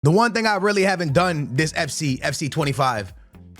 The one thing I really haven't done this FC 25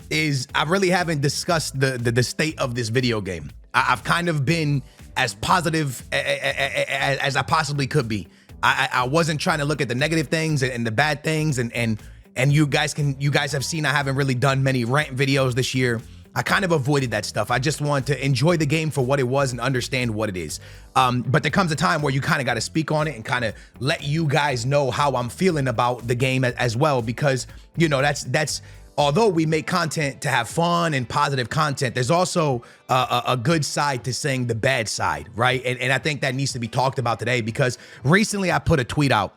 is I really haven't discussed the state of this video game. I've kind of been as positive as I possibly could be. I wasn't trying to look at the negative things and the bad things, and you guys have seen I haven't really done many rant videos this year. I kind of avoided that stuff. I just wanted to enjoy the game for what it was and understand what it is. But there comes a time where you kind of got to speak on it and kind of let you guys know how I'm feeling about the game as well, because, you know, that's although we make content to have fun and positive content, there's also a good side to saying the bad side, right? And I think that needs to be talked about today, because recently I put a tweet out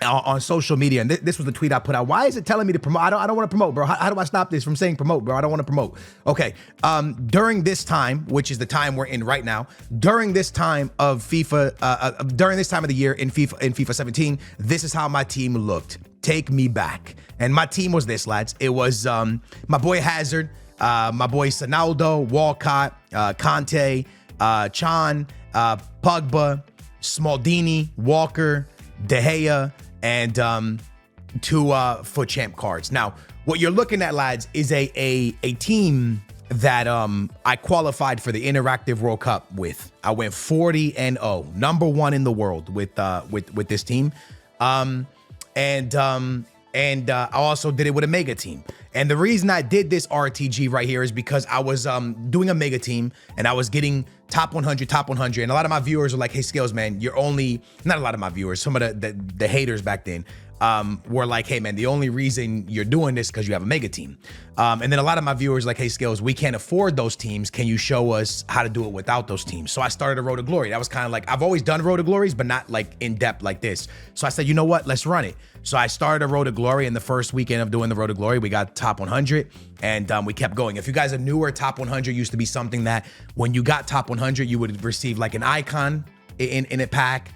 on social media, and this was the tweet I put out. Why is it telling me to promote? I don't want to promote, bro. How do I stop this from saying promote, bro? I don't want to promote. Okay. During this time, which is the time we're in right now, during this time of FIFA, during this time of the year in FIFA 17, this is how my team looked. Take me back. And my team was this, lads. It was my boy Hazard, my boy Sonaldo, Walcott, Conte, Chan, Pogba, Smaldini, Walker, De Gea, and 2 FUT champ cards. Now, what you're looking at, lads, is a team that I qualified for the Interactive World Cup with. I went 40-0, #1 in the world with this team. And I also did it with a mega team. And the reason I did this RTG right here is because I was doing a mega team and I was getting top 100. And a lot of my viewers are like, hey, Skills, man, you're only, not a lot of my viewers, some of the haters back then were like, hey, man, the only reason you're doing this is because you have a mega team. And then a lot of my viewers like, hey, Skills, we can't afford those teams. Can you show us how to do it without those teams? So I started a Road to Glory. That was kind of like, I've always done Road to Glories, but not like in depth like this. So I said, you know what? Let's run it. So I started a Road to Glory, and the first weekend of doing the Road to Glory, we got top 100, and we kept going. If you guys are newer, top 100 used to be something that when you got top 100, you would receive like an icon in a pack.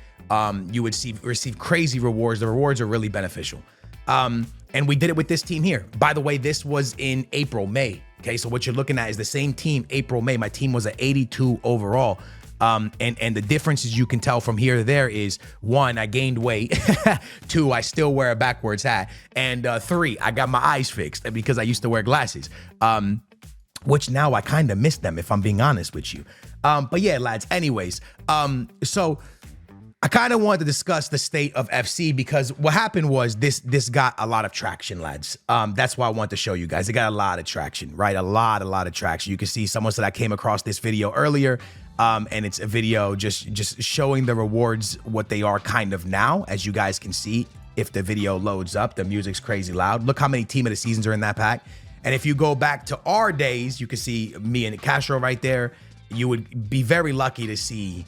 You would receive crazy rewards. The rewards are really beneficial. And we did it with this team here. By the way, this was in April, May. Okay, so what you're looking at is the same team, April, May. My team was at 82 overall. And the differences you can tell from here to there is 1, I gained weight. 2, I still wear a backwards hat. And 3, I got my eyes fixed because I used to wear glasses. Which now I kind of miss them, if I'm being honest with you. But yeah, lads, anyways. So I kind of wanted to discuss the state of FC, because what happened was this got a lot of traction, lads. That's why I want to show you guys. It got a lot of traction, right? A lot of traction. You can see someone said I came across this video earlier, and it's a video just showing the rewards, what they are kind of now. As you guys can see, if the video loads up, the music's crazy loud. Look how many team of the seasons are in that pack. And if you go back to our days, you can see me and Castro right there. You would be very lucky to see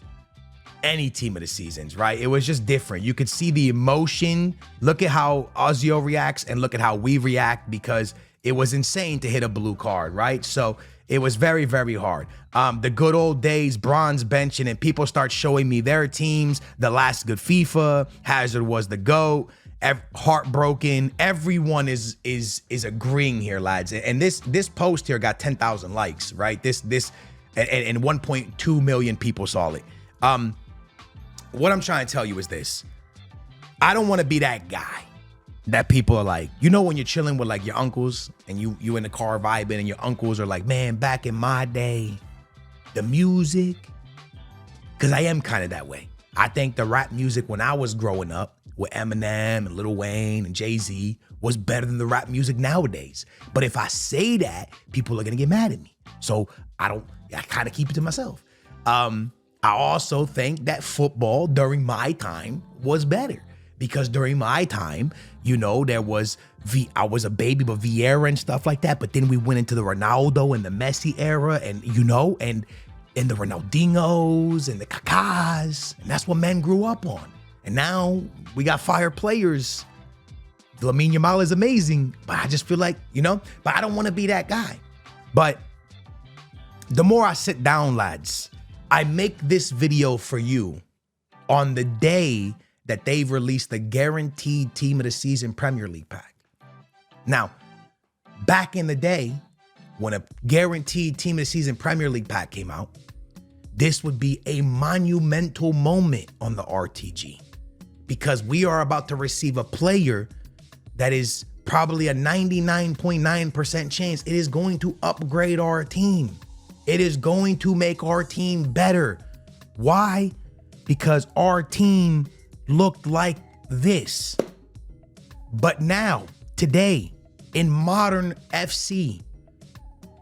any team of the seasons, right? It was just different. You could see the emotion. Look at how Ozio reacts and look at how we react, because it was insane to hit a blue card, right? So it was very, very hard. The good old days, bronze benching, and people start showing me their teams. The last good FIFA, Hazard was the GOAT. Heartbroken. Everyone is agreeing here, lads. And this post here got 10,000 likes, right? This and 1.2 million people saw it. What I'm trying to tell you is this. I don't want to be that guy that people are like, you know, when you're chilling with like your uncles and you in the car vibing and your uncles are like, man, back in my day, the music, because I am kind of that way. I think the rap music when I was growing up with Eminem and Lil Wayne and Jay-Z was better than the rap music nowadays. But if I say that, people are going to get mad at me. So I kind of keep it to myself. I also think that football during my time was better, because during my time, you know, there was I was a baby, but Vieira and stuff like that. But then we went into the Ronaldo and the Messi era, and you know, and the Ronaldinhos and the Kakas, and that's what men grew up on. And now we got fire players. Lamine Yamal is amazing, but I just feel like, you know, but I don't want to be that guy. But the more I sit down, lads, I make this video for you on the day that they've released the guaranteed team of the season Premier League pack. Now, back in the day, when a guaranteed team of the season Premier League pack came out, this would be a monumental moment on the RTG, because we are about to receive a player that is probably a 99.9% chance it is going to upgrade our team. It is going to make our team better. Why? Because our team looked like this. But now, today, in modern FC,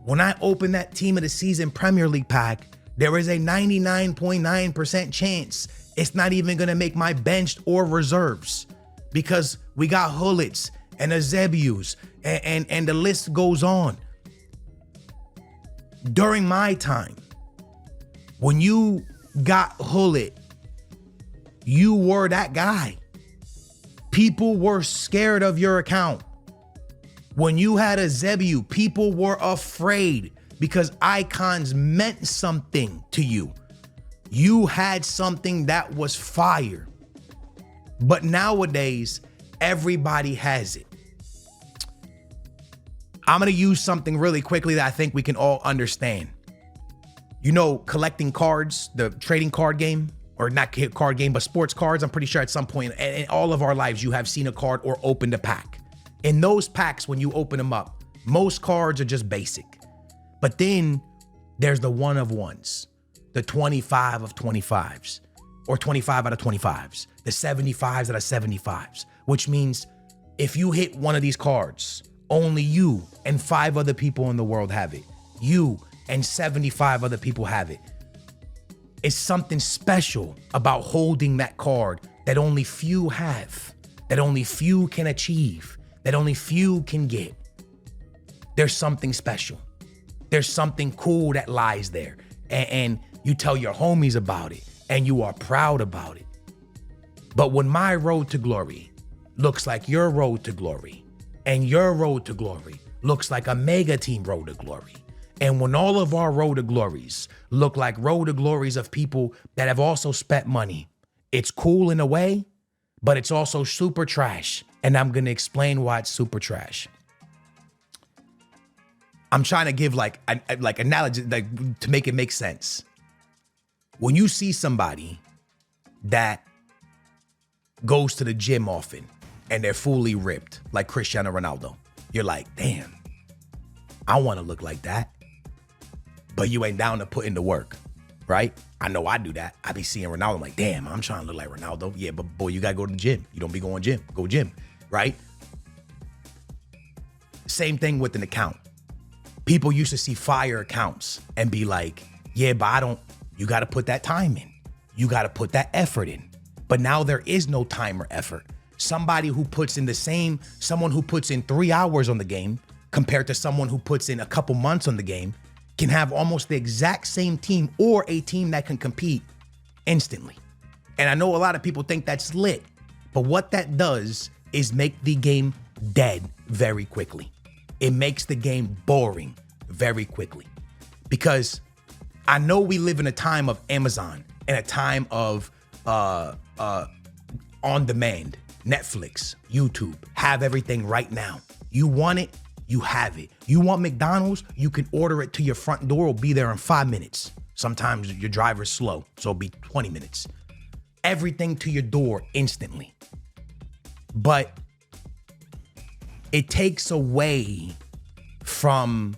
when I open that team of the season Premier League pack, there is a 99.9% chance it's not even gonna make my benched or reserves, because we got Hullets and Eusebius and the list goes on. During my time, when you got Hullet, you were that guy. People were scared of your account. When you had a Zebu, people were afraid because icons meant something to you. You had something that was fire. But nowadays, everybody has it. I'm gonna use something really quickly that I think we can all understand. You know, collecting cards, the trading card game, or not card game, but sports cards. I'm pretty sure at some point in all of our lives, you have seen a card or opened a pack. In those packs, when you open them up, most cards are just basic. But then there's the one of ones, the 25 of 25s, or 25 out of 25s, the 75s out of 75s, which means if you hit one of these cards, only you and 5 other people in the world have it. You and 75 other people have it. It's something special about holding that card that only few have, that only few can achieve, that only few can get. There's something special. There's something cool that lies there. And you tell your homies about it and you are proud about it. But when my road to glory looks like your road to glory, and your road to glory looks like a mega team road to glory, and when all of our road to glories look like road to glories of people that have also spent money, it's cool in a way, but it's also super trash. And I'm gonna explain why it's super trash. I'm trying to give like analogy, like to make it make sense. When you see somebody that goes to the gym often and they're fully ripped, like Cristiano Ronaldo, you're like, damn, I want to look like that. But you ain't down to put in the work, right? I know I do that. I be seeing Ronaldo, I'm like, damn, I'm trying to look like Ronaldo. Yeah, but boy, you got to go to the gym. You don't be going gym, go gym, right? Same thing with an account. People used to see fire accounts and be like, yeah, but you got to put that time in. You got to put that effort in. But now there is no time or effort. Somebody who puts in someone who puts in 3 hours on the game compared to someone who puts in a couple months on the game can have almost the exact same team or a team that can compete instantly. And I know a lot of people think that's lit, but what that does is make the game dead very quickly. It makes the game boring very quickly, because I know we live in a time of Amazon and a time of on demand, Netflix, YouTube, have everything right now. You want it, you have it. You want McDonald's, you can order it to your front door, it'll be there in 5 minutes. Sometimes your driver's slow, so it'll be 20 minutes. Everything to your door instantly. But it takes away from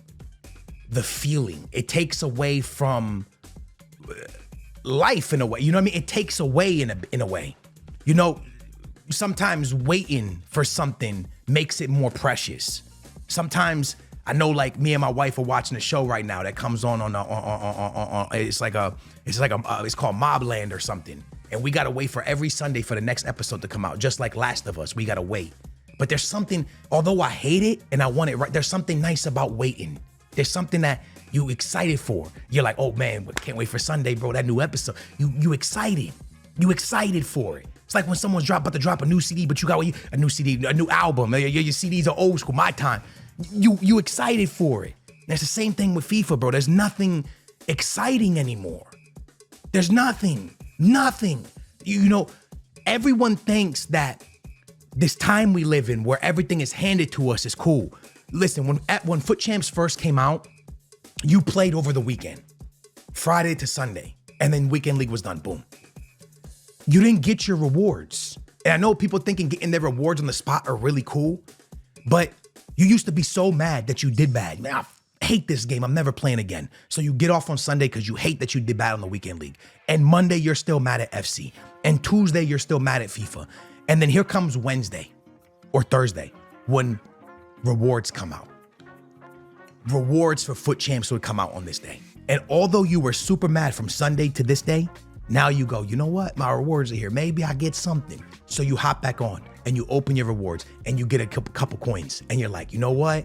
the feeling. It takes away from life in a way. You know what I mean? It takes away in a way. You know, sometimes waiting for something makes it more precious. Sometimes I know, like me and my wife are watching a show right now that comes on it's called Mobland or something. And we gotta wait for every Sunday for the next episode to come out. Just like Last of Us, we gotta wait. But there's something, although I hate it and I want it right, there's something nice about waiting. There's something that you excited for. You're like, oh man, can't wait for Sunday, bro, that new episode. You excited. You excited for it. It's like when someone's about to drop a new CD, but you got a new CD, a new album. Your CDs are old school, my time. You excited for it. And it's the same thing with FIFA, bro. There's nothing exciting anymore. There's nothing. You know, everyone thinks that this time we live in where everything is handed to us is cool. Listen, when Foot Champs first came out, you played over the weekend, Friday to Sunday, and then Weekend League was done, boom. You didn't get your rewards. And I know people thinking getting their rewards on the spot are really cool, but you used to be so mad that you did bad. Man, I hate this game. I'm never playing again. So you get off on Sunday because you hate that you did bad on the weekend league. And Monday, you're still mad at FC. And Tuesday, you're still mad at FIFA. And then here comes Wednesday or Thursday when rewards come out. Rewards for Foot Champs would come out on this day. And although you were super mad from Sunday to this day, now you go, you know what? My rewards are here. Maybe I get something. So you hop back on and you open your rewards and you get a couple coins. And you're like, you know what?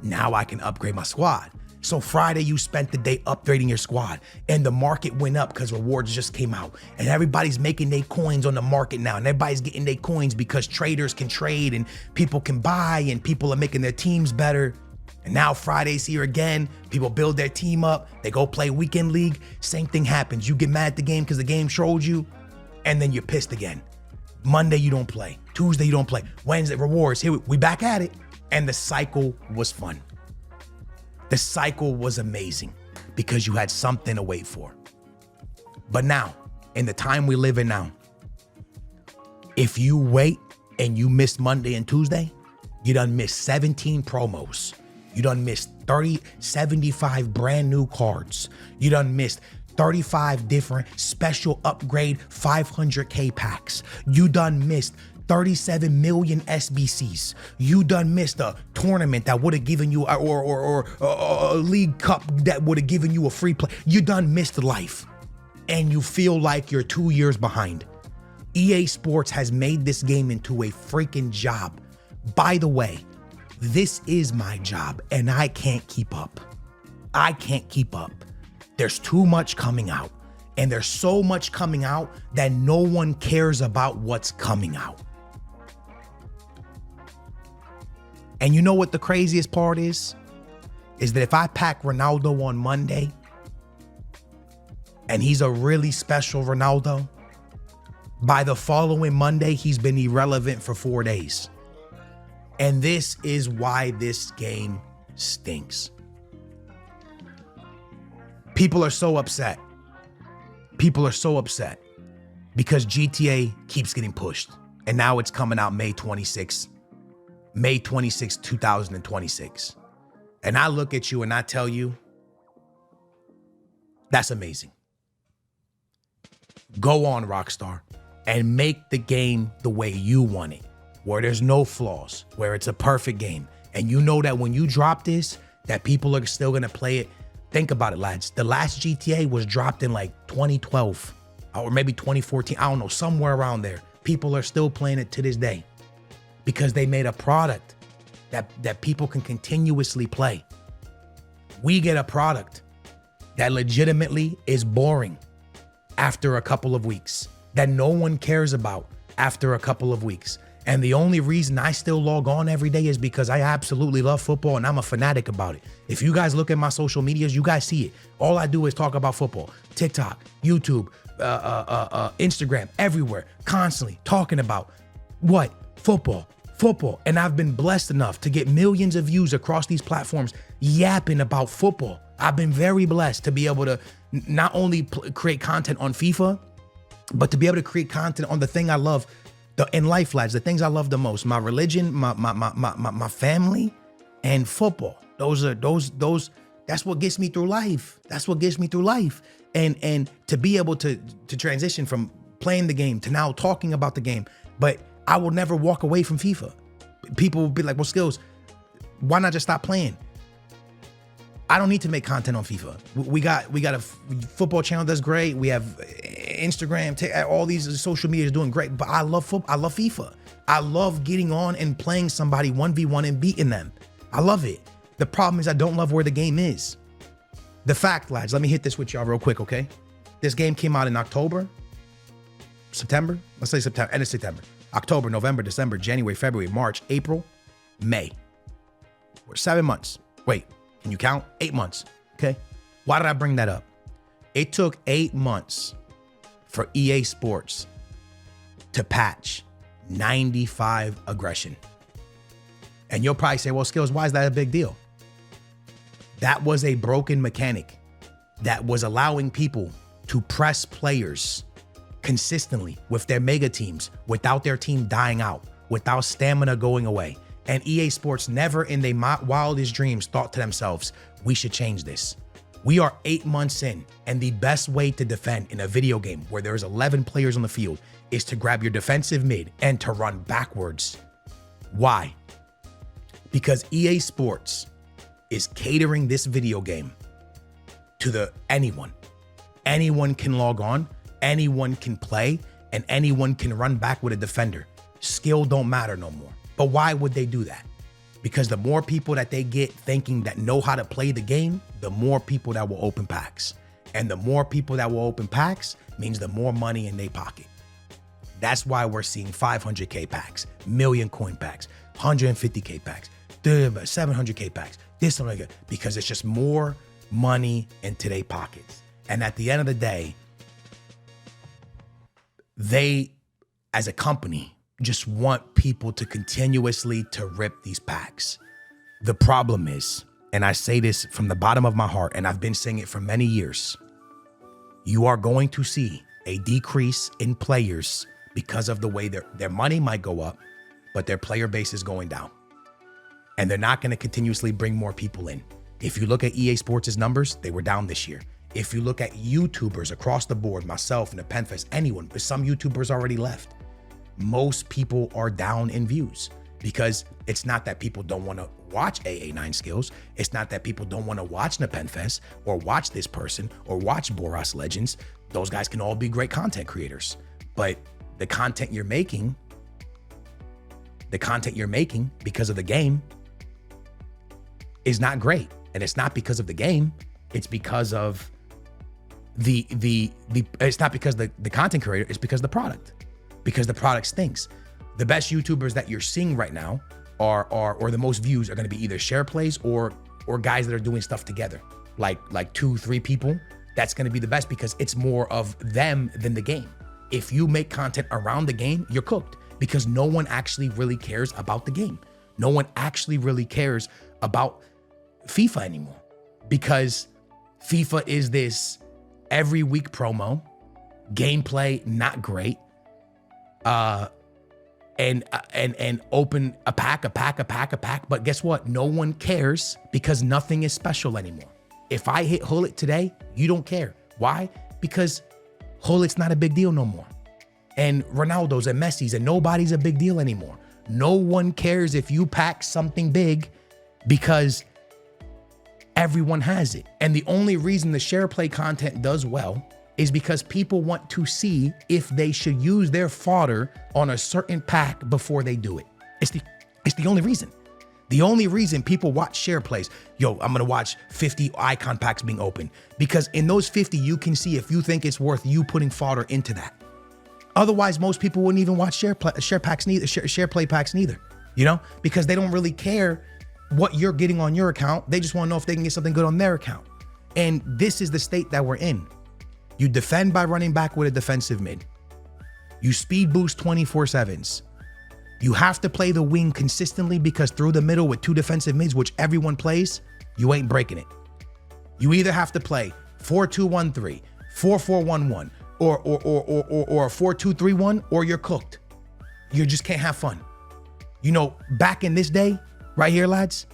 Now I can upgrade my squad. So Friday, you spent the day upgrading your squad and the market went up because rewards just came out. And everybody's making their coins on the market now. And everybody's getting their coins because traders can trade and people can buy and people are making their teams better. And now Friday's here again. People build their team up. They go play weekend league. Same thing happens. You get mad at the game because the game trolled you. And then you're pissed again. Monday, you don't play. Tuesday, you don't play. Wednesday, rewards. Here we back at it. And the cycle was fun. The cycle was amazing because you had something to wait for. But now, in the time we live in now, if you wait and you miss Monday and Tuesday, you done missed 17 promos. You done missed 75 brand new cards. You done missed 35 different special upgrade 500K packs. You done missed 37 million SBCs. You done missed a tournament that would have given you, or a league cup that would have given you a free play. You done missed life. And you feel like you're 2 years behind. EA Sports has made this game into a freaking job. By the way, this is my job and I can't keep up. I can't keep up. There's too much coming out. And there's so much coming out that no one cares about what's coming out. And you know what the craziest part is? Is that if I pack Ronaldo on Monday and he's a really special Ronaldo, by the following Monday, he's been irrelevant for 4 days. And this is why this game stinks. People are so upset. People are so upset because GTA keeps getting pushed. And now it's coming out May 26, 2026. And I look at you and I tell you, that's amazing. Go on, Rockstar, and make the game the way you want it, where there's no flaws, where it's a perfect game. And you know that when you drop this, that people are still gonna play it. Think about it, lads. The last GTA was dropped in like 2012 or maybe 2014. I don't know, somewhere around there. People are still playing it to this day because they made a product that people can continuously play. We get a product that legitimately is boring after a couple of weeks, that no one cares about after a couple of weeks. And the only reason I still log on every day is because I absolutely love football and I'm a fanatic about it. If you guys look at my social medias, you guys see it. All I do is talk about football. TikTok, YouTube, Instagram, everywhere, constantly talking about what? Football. And I've been blessed enough to get millions of views across these platforms yapping about football. I've been very blessed to be able to not only create content on FIFA, but to be able to create content on the thing I love in life, lads, the things I love the most: my religion, my family, and football. That's what gets me through life. That's what gets me through life. And to be able to transition from playing the game to now talking about the game. But I will never walk away from FIFA. People will be like, well, Skills, why not just stop playing? I don't need to make content on FIFA. We got a football channel that's great. We have Instagram, all these social media is doing great. But I love football. I love FIFA. I love getting on and playing somebody 1v1 and beating them. I love it. The problem is I don't love where the game is. The fact, lads, let me hit this with y'all real quick, okay? This game came out in October, September. Let's say September, end of September. October, November, December, January, February, March, April, May. We're 7 months. Wait. Can you count? 8 months, okay? Why did I bring that up? It took 8 months for EA Sports to patch 95 aggression. And you'll probably say, well, Skills, why is that a big deal? That was a broken mechanic that was allowing people to press players consistently with their mega teams without their team dying out, without stamina going away. And EA Sports never in their wildest dreams thought to themselves, we should change this. We are 8 months in, and the best way to defend in a video game where there's 11 players on the field is to grab your defensive mid and to run backwards. Why? Because EA Sports is catering this video game to anyone. Anyone can log on, anyone can play, and anyone can run back with a defender. Skill don't matter no more. But why would they do that? Because the more people that they get thinking that know how to play the game, the more people that will open packs. And the more people that will open packs means the more money in their pocket. That's why we're seeing 500K packs, million coin packs, 150K packs, 700K packs, this, something like that, because it's just more money into their pockets. And at the end of the day, they, as a company, just want people to continuously to rip these packs. The problem is, and I say this from the bottom of my heart, and I've been saying it for many years, you are going to see a decrease in players because of the way their money might go up, but their player base is going down. And they're not going to continuously bring more people in. If you look at EA Sports' numbers, they were down this year. If you look at YouTubers across the board, myself and the Penfest, anyone, but some YouTubers already left. Most people are down in views because it's not that people don't want to watch AA9 skills. It's not that people don't want to watch Nepenfest or watch this person or watch Boros Legends. Those guys can all be great content creators, but the content you're making because of the game is not great. And it's not because of the game. It's because of it's not because the content creator, it's because of the product. Because the product stinks. The best YouTubers that you're seeing right now or the most views are going to be either share plays or guys that are doing stuff together, like 2-3 people. That's going to be the best because it's more of them than the game. If you make content around the game, you're cooked because no one actually really cares about the game. No one actually really cares about FIFA anymore because FIFA is this every week promo, gameplay not great. And open a pack. But guess what? No one cares because nothing is special anymore. If I hit Hullet today, you don't care. Why? Because Hullet's not a big deal no more. And Ronaldo's and Messi's and nobody's a big deal anymore. No one cares if you pack something big because everyone has it. And the only reason the share play content does well is because people want to see if they should use their fodder on a certain pack before they do it. It's the only reason. The only reason people watch share plays, yo, I'm gonna watch 50 icon packs being opened, because in those 50, you can see if you think it's worth you putting fodder into that. Otherwise, most people wouldn't even watch share play packs neither, you know, because they don't really care what you're getting on your account. They just wanna know if they can get something good on their account. And this is the state that we're in. You defend by running back with a defensive mid. You speed boost 24/7s. You have to play the wing consistently because through the middle with 2 defensive mids, which everyone plays, you ain't breaking it. You either have to play 4-2-1-3, 4-4-1-1, or a 4-2-3-1, or you're cooked. You just can't have fun. You know, back in this day, right here, lads,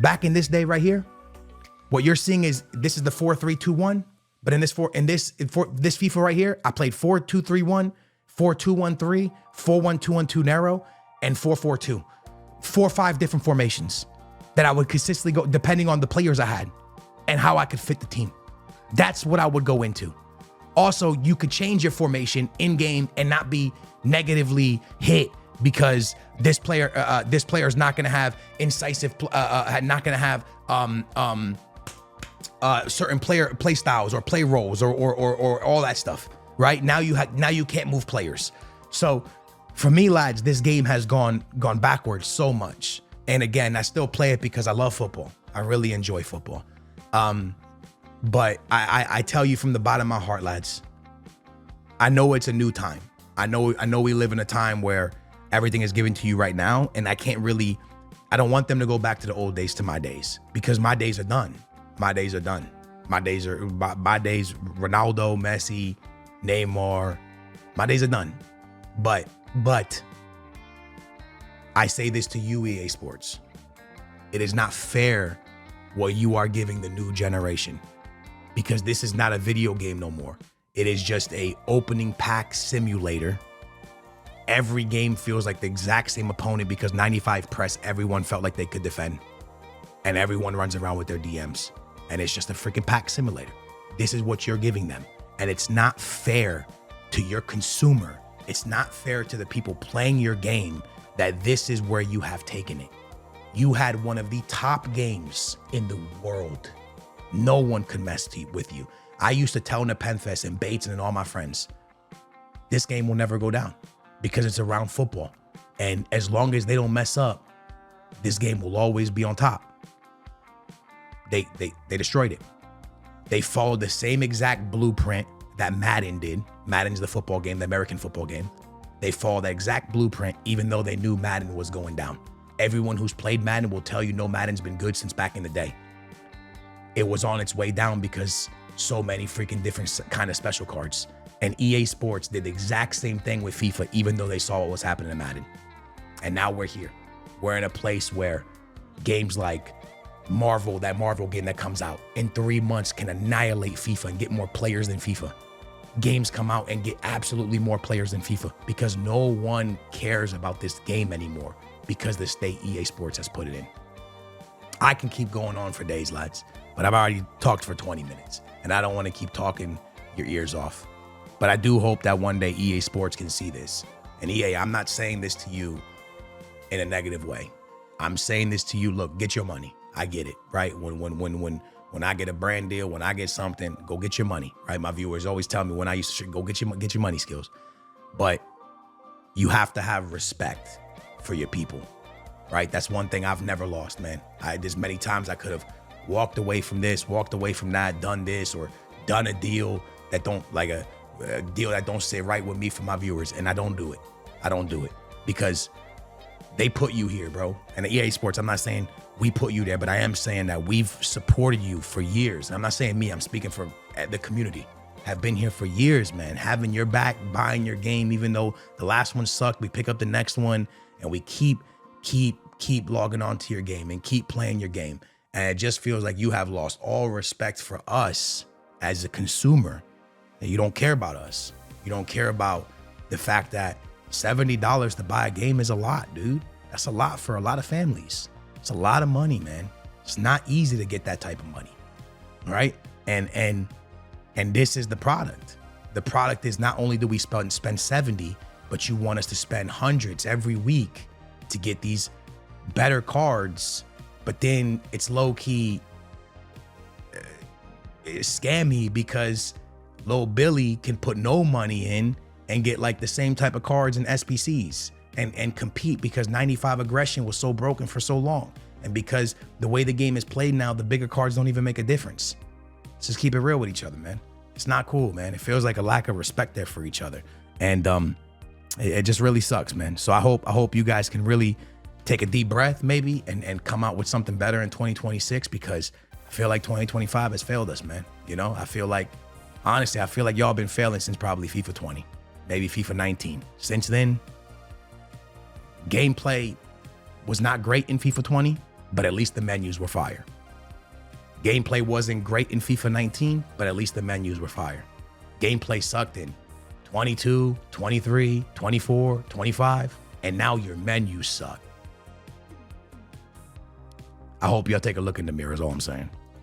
back in this day right here, what you're seeing is this is the 4-3-2-1. But in this FIFA right here, I played 4-2-3-1, 4-2-1-3, 4-1-2-1-2 narrow, and 4-4-2. 4 or 5 different formations that I would consistently go depending on the players I had and how I could fit the team. That's what I would go into. Also, you could change your formation in game and not be negatively hit because this player is not going to have incisive, not going to have certain play styles or play roles or all that stuff, right? Now you can't move players. So for me, lads, this game has gone backwards so much. And again, I still play it because I love football. I really enjoy football. But I tell you from the bottom of my heart, lads, I know it's a new time. I know we live in a time where everything is given to you right now, and I don't want them to go back to the old days, to my days, because my days are done. My days are done. My days, Ronaldo, Messi, Neymar, My days are done. But I say this to you, EA Sports. It is not fair what you are giving the new generation, because this is not a video game no more. It is just a opening pack simulator. Every game feels like the exact same opponent because 95 press, everyone felt like they could defend. And everyone runs around with their DMs. And it's just a freaking pack simulator. This is what you're giving them. And it's not fair to your consumer. It's not fair to the people playing your game that this is where you have taken it. You had one of the top games in the world. No one could mess with you. I used to tell Nepentfest and Bates and all my friends, this game will never go down because it's around football. And as long as they don't mess up, this game will always be on top. They destroyed it. They followed the same exact blueprint that Madden did. Madden's the football game, the American football game. They followed that exact blueprint, even though they knew Madden was going down. Everyone who's played Madden will tell you no, Madden's been good since back in the day. It was on its way down because so many freaking different kind of special cards. And EA Sports did the exact same thing with FIFA, even though they saw what was happening in Madden. And now we're here. We're in a place where games like Marvel, that Marvel game that comes out in 3 months can annihilate FIFA and get more players than FIFA. Games come out and get absolutely more players than FIFA because no one cares about this game anymore because the state EA Sports has put it in. I can keep going on for days, lads, but I've already talked for 20 minutes and I don't want to keep talking your ears off. But I do hope that one day EA Sports can see this. And EA, I'm not saying this to you in a negative way. I'm saying this to you, look, get your money. I get it, right? When I get a brand deal, when I get something, go get your money, right? My viewers always tell me when I used to go get your money skills. But you have to have respect for your people, right? That's one thing I've never lost, man. There's many times I could have walked away from this, walked away from that, done this, or done a deal that don't a deal that don't sit right with me for my viewers, and I don't do it. I don't do it because they put you here, bro. And the EA Sports, I'm not saying we put you there, but I am saying that we've supported you for years. And I'm not saying me, I'm speaking for the community. Have been here for years, man, having your back, buying your game, even though the last one sucked, we pick up the next one and we keep logging on to your game and keep playing your game. And it just feels like you have lost all respect for us as a consumer. And you don't care about us. You don't care about the fact that $70 to buy a game is a lot, dude. That's a lot for a lot of families. It's a lot of money, man. It's not easy to get that type of money, right? And this is the product. The product is not only do we spend 70, but you want us to spend hundreds every week to get these better cards. But then it's low-key scammy because Lil Billy can put no money in and get like the same type of cards and SPCs and compete because 95 aggression was so broken for so long. And because the way the game is played now, the bigger cards don't even make a difference. Let's just keep it real with each other, man. It's not cool, man. It feels like a lack of respect there for each other. And it just really sucks, man. So I hope you guys can really take a deep breath maybe and come out with something better in 2026, because I feel like 2025 has failed us, man. You know, I feel like, honestly, I feel like y'all been failing since probably FIFA 20, maybe FIFA 19. Since then, gameplay was not great in FIFA 20, but at least the menus were fire. Gameplay wasn't great in FIFA 19, but at least the menus were fire. Gameplay sucked in 22, 23, 24, 25, and now your menus suck. I hope y'all take a look in the mirror is all I'm saying.